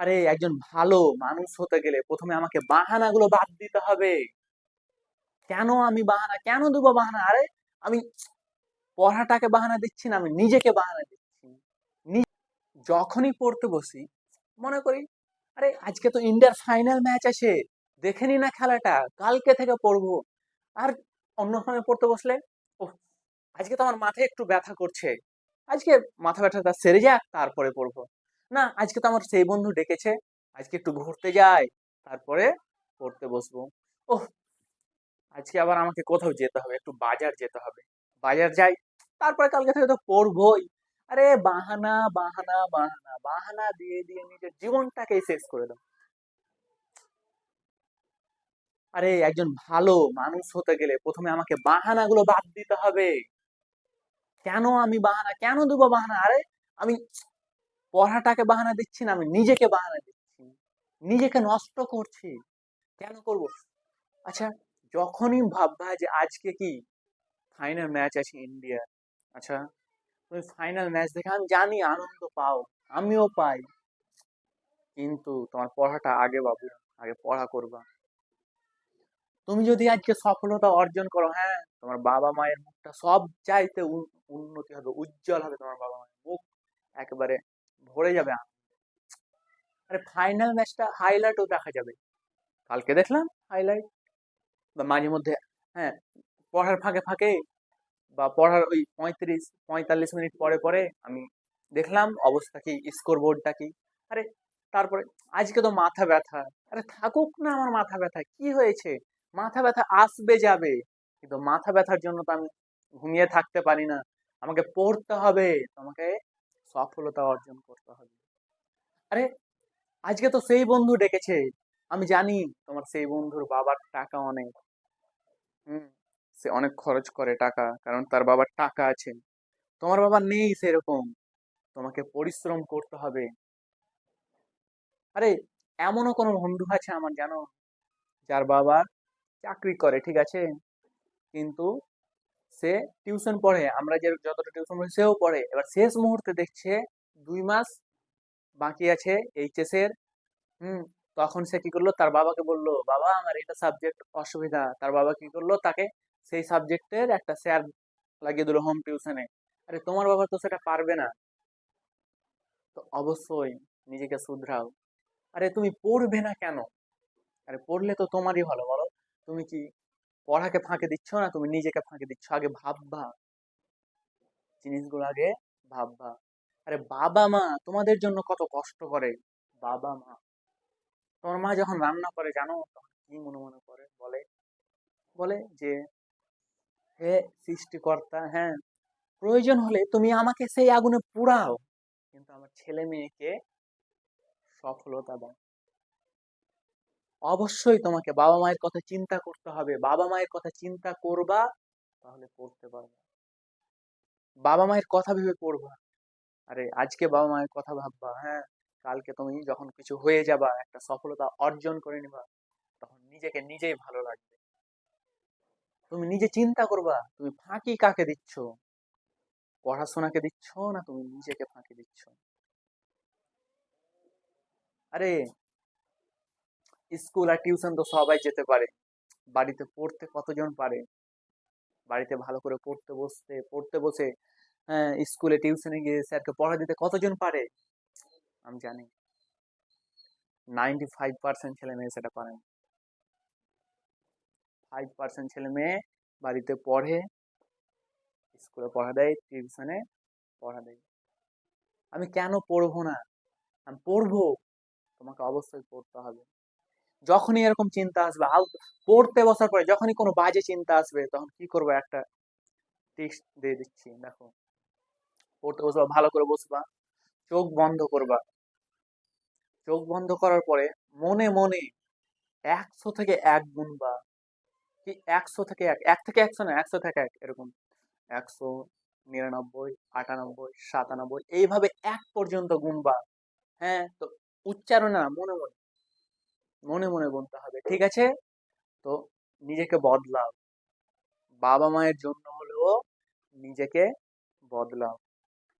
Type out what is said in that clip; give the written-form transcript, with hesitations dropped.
আরে একজন ভালো মানুষ হতে গেলে প্রথমে আমাকে বাহানাগুলো বাদ দিতে হবে। কেন আমি বাহানা কেন দেবো বাহানা? আরে আমি পড়াটাকে বাহানা দিচ্ছি না, আমি নিজেকে বাহানা দিচ্ছি। যখনই পড়তে বসি মনে করি আরে আজকে তো ইন্ডিয়ার ফাইনাল ম্যাচ আছে, দেখে নি না খেলাটা, কালকে থেকে পড়বো। আর অন্য সময় পড়তে বসলে ও আজকে তো আমার মাথায় একটু ব্যথা করছে, আজকে মাথা ব্যথাটা সেরে যাক তারপরে পড়বো। না, আজকে তো আমার সেই বন্ধু ডেকেছে, আজকে একটু ঘুরতে যাই, তারপরে পড়তে বসবো। ওহ, আজকে আবার আমাকে কোথাও যেতে হবে, একটু বাজার যেতে হবে, বাজার যাই, তারপরে কালকে থেকে তো পড়বোই। আরে বাহানা বাহানা বাহানা বাহানা দিয়ে দিয়ে নিজের জীবনটাকেই শেষ করে দাও। আরে একজন ভালো মানুষ হতে গেলে প্রথমে আমাকে বাহানাগুলো বাদ দিতে হবে। কেন আমি বাহানা কেন দেবো বাহানা? আরে আমি পড়াটাকে বাহানা দিচ্ছি না, আমি নিজেকে বাহানা দিচ্ছি, নিজেকে নষ্ট করছি। কেন করব? আচ্ছা, যখনই ভাববা যে আজকে কি ফাইনাল ম্যাচ আছে ইন্ডিয়ার, আচ্ছা তুমি ফাইনাল ম্যাচ দেখে আমি জানি আনন্দ পাও, আমিও পাই, কিন্তু তোমার পড়াটা আগে বাবু, আগে পড়া করবা। তুমি যদি আজকে সফলতা অর্জন করো, হ্যাঁ, তোমার বাবা মায়ের মুখটা সব চাইতে উন্নতি হবে, উজ্জ্বল হবে, তোমার বাবা মায়ের মুখ একেবারে ভরে যাবে আরে ফাইনাল ম্যাচটা হাইলাইটও দেখা যাবে, কালকে দেখলাম হাইলাইট, বা মাঝে মধ্যে, হ্যাঁ, পড়ার ফাঁকে ফাঁকে বা পড়ার ওই 35-45 মিনিট পরে পরে আমি দেখলাম অবস্থা কি, স্কোর বোর্ডটা কি। আরে তারপরে আজকে তো মাথা ব্যথা, আরে থাকুক না আমার মাথা ব্যথা, কি হয়েছে? মাথা ব্যথা আসবে যাবে, কিন্তু মাথা ব্যথার জন্য তো আমি ঘুমিয়ে থাকতে পারি না, আমাকে পড়তে হবে, তোমাকে সফলতা অর্জন করতে হবে। আরে আজকে তো সেই বন্ধু ডেকেছে, আমি জানি তোমার সেই বন্ধুর বাবার টাকা অনেক, হুম, সে অনেক খরচ করে টাকা, কারণ তার বাবার টাকা আছে, তোমার বাবা নেই সেরকম, তোমাকে পরিশ্রম করতে হবে। আরে এমনও কোনো বন্ধু আছে আমার, জানো, যার বাবা চাকরি করে, ঠিক আছে, কিন্তু সে টিউশন পড়ে, আমরা যে যতটা টিউশন পড়ি সেও পড়ে, এবার শেষ মুহূর্তে দেখছে 2 মাস বাকি আছে এইচএস এর, হুম, তখন সে কি করলো, তার বাবাকে বললো বাবা আমার এটা সাবজেক্ট অসুবিধা, তার বাবা কি করলো, তাকে সেই সাবজেক্টের একটা স্যার লাগিয়ে দিল হোম টিউশনে। আরে তোমার বাবা তো সেটা পারবে না, তো অবশ্যই নিজেকে শুধরাও। আরে তুমি পড়বে না কেন? আরে পড়লে তো তোমারই ভালো, বলো। তুমি কি পড়াকে ফাঁকি দিচ্ছ না, তুমি নিজেকে ফাঁকি দিচ্ছ? আগে ভাববা, জিনিসগুলো আগে ভাববা। আরে বাবা মা তোমাদের জন্য কত কষ্ট করে, বাবা মা, তোমার মা যখন রান্না করে জানো তখন কি মনে মনে করে, বলে বলে যে হে সৃষ্টিকর্তা, হ্যাঁ, প্রয়োজন হলে তুমি আমাকে সেই আগুনে পুড়াও, কিন্তু আমার ছেলে মেয়েকে সফলতা দাও। অবশ্যই তোমাকে বাবা মায়ের কথা চিন্তা করতে হবে, বাবা মায়ের কথা চিন্তা করবা, তাহলে পড়তে পারবে, বাবা মায়ের কথা ভেবে পড়বা। আরে আজকে বাবা মায়ের কথা ভাববা, হ্যাঁ, কালকে তুমি যখন কিছু হয়ে যাবা, একটা সফলতা অর্জন করে নিবা, তখন নিজেকে নিজেই ভালো লাগবে। তুমি নিজে চিন্তা করবা তুমি ফাঁকি কাকে দিচ্ছ, পড়াশোনাকে দিচ্ছ না তুমি নিজেকে ফাঁকি দিচ্ছ? আরে স্কুল আর টিউশন তো সবাই যেতে পারে, বাড়িতে পড়তে কতজন পারে? বাড়িতে ভালো করে পড়তে বসে, হ্যাঁ, স্কুলে টিউশনে গিয়ে স্যারকে পড়া দিতে কতজন পারে? আমি জানি 95% ছেলে মেয়ে সেটা পারে না। 5% ছেলে মেয়ে বাড়িতে পড়ে, স্কুলে পড়া দেয়, টিউশনে পড়া দেয়। আমি কেন পড়বো না? আমি পড়বো, তোমাকে অবশ্যই পড়তে হবে। যখনই এরকম চিন্তা আসবে পড়তে বসার পরে যখনই কোনো বাজে চিন্তা আসবে, তখন কি করবো, একটা টিপস দিয়ে দিচ্ছি, দেখো। পড়তে বসবা, ভালো করে বসবা, চোখ বন্ধ করবা, চোখ বন্ধ করার পরে মনে মনে 100 থেকে 1 গুনবা, কি 100 থেকে 1, 1 থেকে 100 না, 100 থেকে 1 এরকম, 100, 99, 98, 97, এইভাবে 1 পর্যন্ত গুনবা। হ্যাঁ, তো উচ্চারণ না, মনে মনে, মনে মনে গুনতে হবে, ঠিক আছে? তো নিজেকে বদলাও, বাবা মায়ের জন্য হলেও নিজেকে বদলাও।